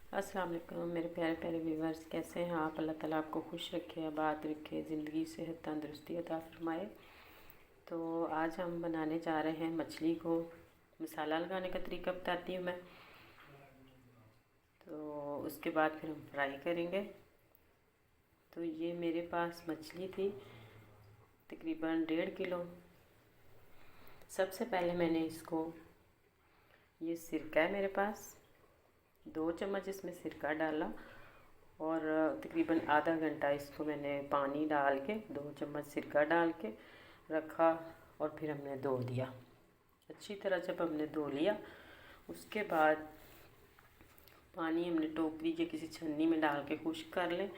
अस्सलाम वालेकुम मेरे प्यारे प्यारे व्यूवर्स, कैसे हैं आप। अल्लाह ताला आपको खुश रखे, आबाद रखे, ज़िंदगी सेहत तंदुरुस्ती अता फरमाए। तो आज हम बनाने जा रहे हैं मछली को मसाला लगाने का तरीका बताती हूँ मैं। तो उसके बाद फिर हम फ्राई करेंगे। तो ये मेरे पास मछली थी तकरीबन 1.5 किलो। सबसे पहले मैंने इसको, ये सिरका है मेरे पास, 2 चम्मच इसमें सिरका डाला और तकरीबन आधा घंटा इसको मैंने पानी डाल के 2 चम्मच सिरका डाल के रखा और फिर हमने धो दिया अच्छी तरह। जब हमने धो लिया उसके बाद पानी हमने टोकरी के किसी छन्नी में डाल के खुश्क कर लें।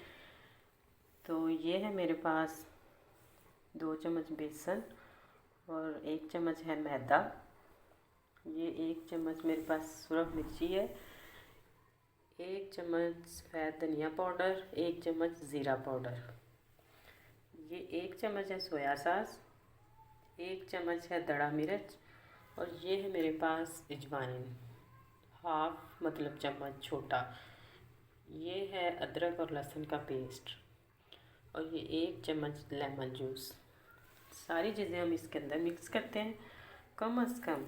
तो ये है मेरे पास 2 चम्मच बेसन और 1 चम्मच है मैदा। ये 1 चम्मच मेरे पास सुरख मिर्ची है, 1 चम्मच सफ़ेद धनिया पाउडर, 1 चम्मच ज़ीरा पाउडर, ये 1 चम्मच है सोया सॉस, 1 चम्मच है दड़ा मिर्च और ये है मेरे पास अजवाइन, हाफ मतलब चम्मच छोटा। ये है अदरक और लहसुन का पेस्ट और ये 1 चम्मच लेमन जूस। सारी चीज़ें हम इसके अंदर मिक्स करते हैं। कम अज़ कम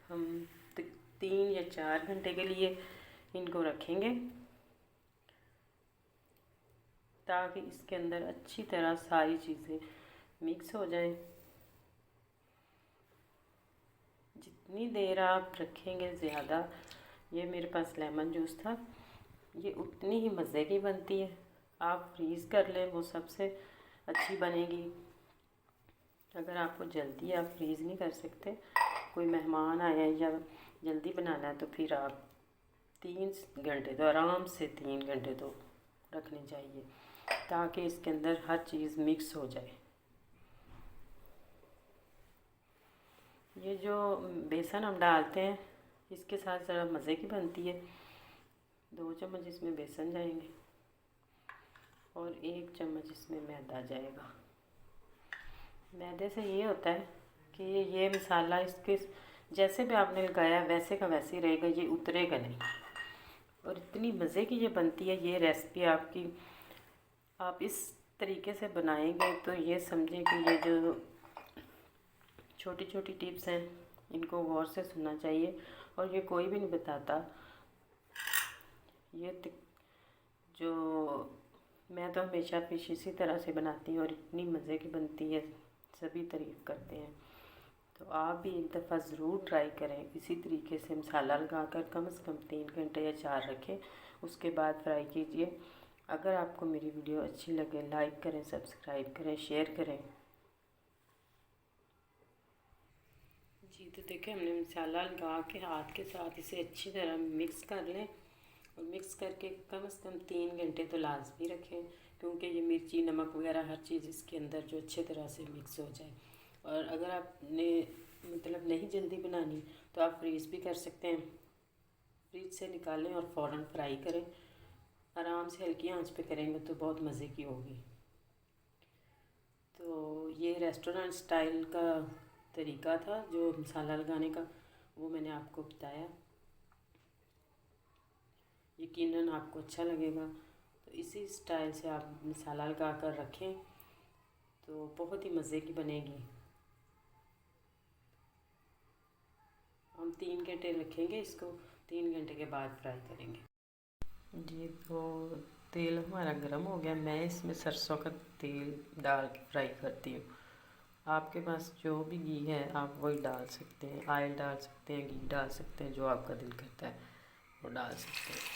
हम 3 या 4 घंटे के लिए इनको रखेंगे ताकि इसके अंदर अच्छी तरह सारी चीज़ें मिक्स हो जाएं। जितनी देर आप रखेंगे ज़्यादा, ये मेरे पास लेमन जूस था, ये उतनी ही मज़े की बनती है। आप फ्रीज़ कर लें, वो सबसे अच्छी बनेगी। अगर आपको जल्दी आप फ्रीज़ नहीं कर सकते, कोई मेहमान आया या जल्दी बनाना है, तो फिर आप 3 घंटे तो आराम से 3 घंटे तो रखने चाहिए ताकि इसके अंदर हर चीज़ मिक्स हो जाए। ये जो बेसन हम डालते हैं इसके साथ ज़रा मज़े की बनती है। 2 चम्मच इसमें बेसन जाएंगे और 1 चम्मच इसमें मैदा जाएगा। मैदे से ये होता है कि ये मसाला इसके जैसे भी आपने लगाया वैसे का वैसे ही रहेगा, ये उतरेगा नहीं। और इतनी मज़े की ये बनती है ये रेसिपी आपकी। आप इस तरीके से बनाएंगे तो ये समझें कि ये जो छोटी छोटी टिप्स हैं इनको गौर से सुनना चाहिए और ये कोई भी नहीं बताता। ये जो मैं तो हमेशा फिश इसी तरह से बनाती हूँ और इतनी मज़े की बनती है, सभी तारीफ़ करते हैं। तो आप भी एक दफ़ा ज़रूर ट्राई करें। इसी तरीके से मसाला लगाकर कम से कम 3 घंटे या 4 रखें, उसके बाद फ्राई कीजिए। अगर आपको मेरी वीडियो अच्छी लगे लाइक करें, सब्सक्राइब करें, शेयर करें। जी तो देखिए, हमने मसाला लगा के हाथ के साथ इसे अच्छी तरह मिक्स कर लें और मिक्स करके कम से कम 3 घंटे तो लाजमी रखें, क्योंकि ये मिर्ची नमक वगैरह हर चीज़ इसके अंदर जो अच्छे तरह से मिक्स हो जाए। और अगर आपने मतलब नहीं जल्दी बनानी तो आप फ्रीज़ भी कर सकते हैं। फ्रीज से निकालें और फ़ौरन फ्राई करें। आराम से हल्की आंच पे करेंगे तो बहुत मज़े की होगी। तो ये रेस्टोरेंट स्टाइल का तरीका था जो मसाला लगाने का, वो मैंने आपको बताया। यकीनन आपको अच्छा लगेगा। तो इसी स्टाइल से आप मसाला लगा कर रखें तो बहुत ही मज़े की बनेगी। हम 3 घंटे रखेंगे इसको, 3 घंटे के बाद फ्राई करेंगे। जी तो तेल हमारा गर्म हो गया। मैं इसमें सरसों का तेल डाल के फ्राई करती हूँ। आपके पास जो भी घी है आप वही डाल सकते हैं, ऑयल डाल सकते हैं, घी डाल सकते हैं, जो आपका दिल करता है वो डाल सकते हैं।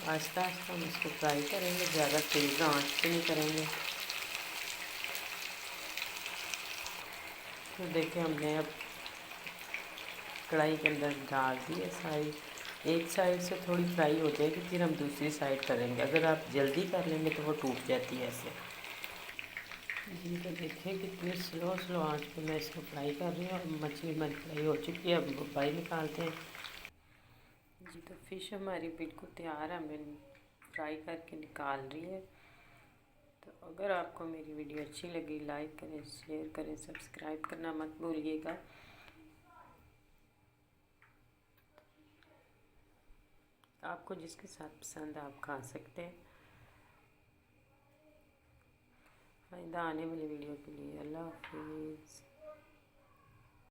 आहिस्ता आहिस्ता हम इसको फ्राई करेंगे, ज़्यादा तेज़ आंच पे नहीं करेंगे। तो देखिए, हमने अब कढ़ाई के अंदर डाल दी है सारी। एक साइड से थोड़ी फ्राई हो जाएगी, फिर हम दूसरी साइड करेंगे। अगर आप जल्दी कर लेंगे तो वो टूट जाती है ऐसे। जी तो देखिए, कितनी स्लो स्लो आंच पे मैं इसको फ्राई कर रही हूँ। और मछली हमारी फ्राई हो चुकी है, अब फ्राई निकालते हैं। जी तो फ़िश हमारी बिल्कुल तैयार है, हमने फ्राई करके निकाल रही है। तो अगर आपको मेरी वीडियो अच्छी लगी लाइक करें, शेयर करें, सब्सक्राइब करना मत भूलिएगा। आपको जिसके साथ पसंद आप खा सकते हैं। आइंदा आने वाली वीडियो के लिए अल्लाह हाफिज़।